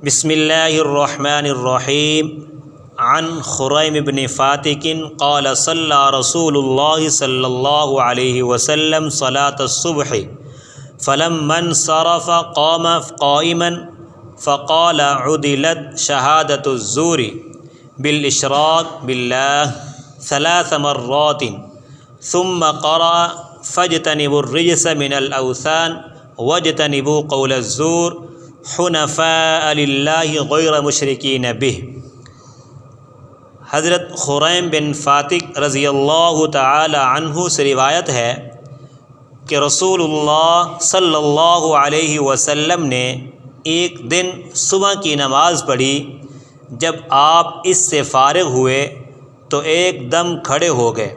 بسم اللہ الرحمن الرحیم عن خریم بن فاتق قال صلی رسول اللہ صلی اللہ علیہ وسلم صلاة الصبح فلما انصرف قام قائما فقال عدلت شہادة الزور بالاشراک باللہ 3 مرات ثم قرأ فاجتنبوا الرجس من الاوثان واجتنبوا قول الزور حنفاء للہ غیر مشرکین بہ۔ حضرت خریم بن فاتق رضی اللہ تعالی عنہ سے روایت ہے کہ رسول اللہ صلی اللہ علیہ وسلم نے ایک دن صبح کی نماز پڑھی۔ جب آپ اس سے فارغ ہوئے تو ایک دم کھڑے ہو گئے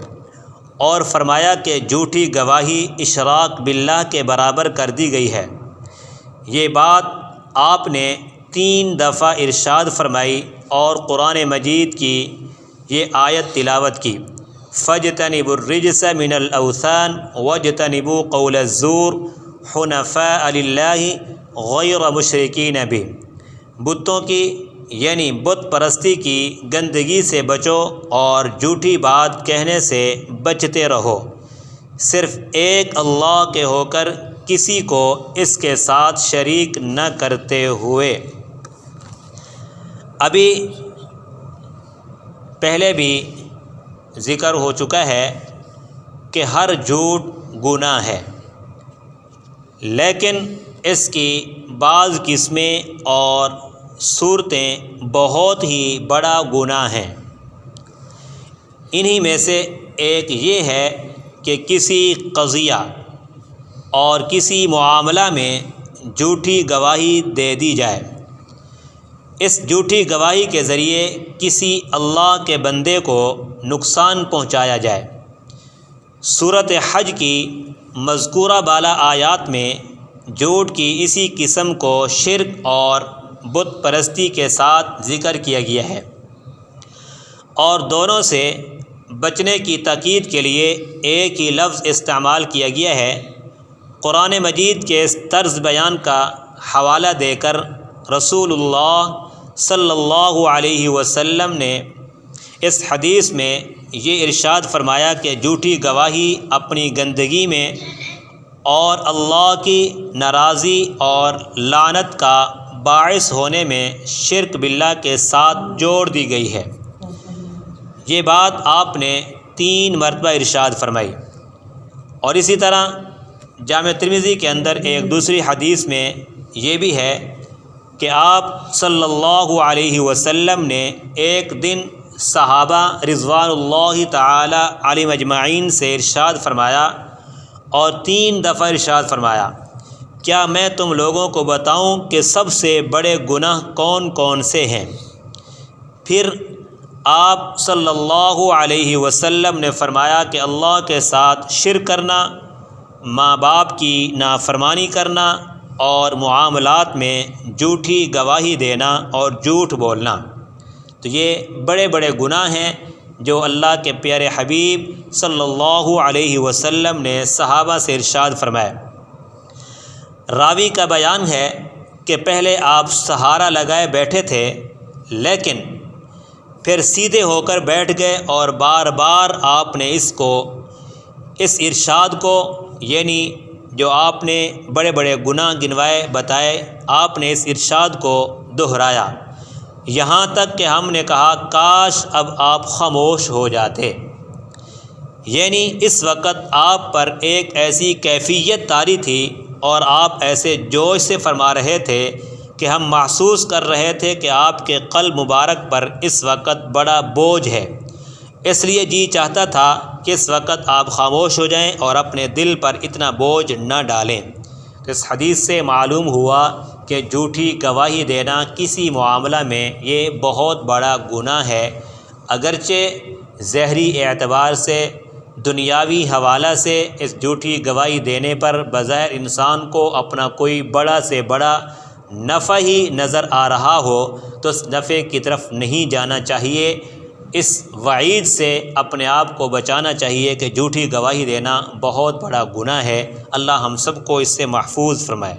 اور فرمایا کہ جھوٹی گواہی اشراک باللہ کے برابر کر دی گئی ہے۔ یہ بات آپ نے 3 دفعہ ارشاد فرمائی اور قرآن مجید کی یہ آیت تلاوت کی، فاجتنبوا الرجس من الاوثان واجتنبوا قول الزور حنفاء للہ غیر مشرکین بہ۔ بتوں کی یعنی بت پرستی کی گندگی سے بچو اور جھوٹی بات کہنے سے بچتے رہو، صرف ایک اللہ کے ہو کر کسی کو اس کے ساتھ شریک نہ کرتے ہوئے۔ ابھی پہلے بھی ذکر ہو چکا ہے کہ ہر جھوٹ گناہ ہے، لیکن اس کی بعض قسمیں اور صورتیں بہت ہی بڑا گناہ ہیں۔ انہی میں سے ایک یہ ہے کہ کسی قضیہ اور کسی معاملہ میں جھوٹی گواہی دے دی جائے، اس جھوٹی گواہی کے ذریعے کسی اللہ کے بندے کو نقصان پہنچایا جائے۔ سورۃ حج کی مذکورہ بالا آیات میں جھوٹ کی اسی قسم کو شرک اور بت پرستی کے ساتھ ذکر کیا گیا ہے، اور دونوں سے بچنے کی تاکید کے لیے ایک ہی لفظ استعمال کیا گیا ہے۔ قرآن مجید کے اس طرز بیان کا حوالہ دے کر رسول اللہ صلی اللہ علیہ وسلم نے اس حدیث میں یہ ارشاد فرمایا کہ جھوٹی گواہی اپنی گندگی میں اور اللہ کی ناراضی اور لعنت کا باعث ہونے میں شرک باللہ کے ساتھ جوڑ دی گئی ہے۔ یہ بات آپ نے 3 مرتبہ ارشاد فرمائی۔ اور اسی طرح جامع ترمذی کے اندر ایک دوسری حدیث میں یہ بھی ہے کہ آپ صلی اللہ علیہ وسلم نے ایک دن صحابہ رضوان اللہ تعالی علیہم اجمعین سے ارشاد فرمایا اور 3 دفعہ ارشاد فرمایا، کیا میں تم لوگوں کو بتاؤں کہ سب سے بڑے گناہ کون کون سے ہیں؟ پھر آپ صلی اللہ علیہ وسلم نے فرمایا کہ اللہ کے ساتھ شرک کرنا، ماں باپ کی نافرمانی کرنا اور معاملات میں جھوٹی گواہی دینا اور جھوٹ بولنا۔ تو یہ بڑے بڑے گناہ ہیں جو اللہ کے پیارے حبیب صلی اللہ علیہ وسلم نے صحابہ سے ارشاد فرمائے۔ راوی کا بیان ہے کہ پہلے آپ سہارا لگائے بیٹھے تھے، لیکن پھر سیدھے ہو کر بیٹھ گئے اور بار بار آپ نے اس ارشاد کو یعنی جو آپ نے بڑے بڑے گناہ گنوائے بتائے، آپ نے اس ارشاد کو دہرایا، یہاں تک کہ ہم نے کہا کاش اب آپ خاموش ہو جاتے۔ یعنی اس وقت آپ پر ایک ایسی کیفیت طاری تھی اور آپ ایسے جوش سے فرما رہے تھے کہ ہم محسوس کر رہے تھے کہ آپ کے قلب مبارک پر اس وقت بڑا بوجھ ہے، اس لیے جی چاہتا تھا کہ اس وقت آپ خاموش ہو جائیں اور اپنے دل پر اتنا بوجھ نہ ڈالیں۔ تو اس حدیث سے معلوم ہوا کہ جھوٹی گواہی دینا کسی معاملہ میں یہ بہت بڑا گناہ ہے، اگرچہ ظاہری اعتبار سے دنیاوی حوالہ سے اس جھوٹی گواہی دینے پر بظاہر انسان کو اپنا کوئی بڑا سے بڑا نفع ہی نظر آ رہا ہو تو اس نفع کی طرف نہیں جانا چاہیے، اس وعید سے اپنے آپ کو بچانا چاہیے کہ جھوٹی گواہی دینا بہت بڑا گناہ ہے۔ اللہ ہم سب کو اس سے محفوظ فرمائے۔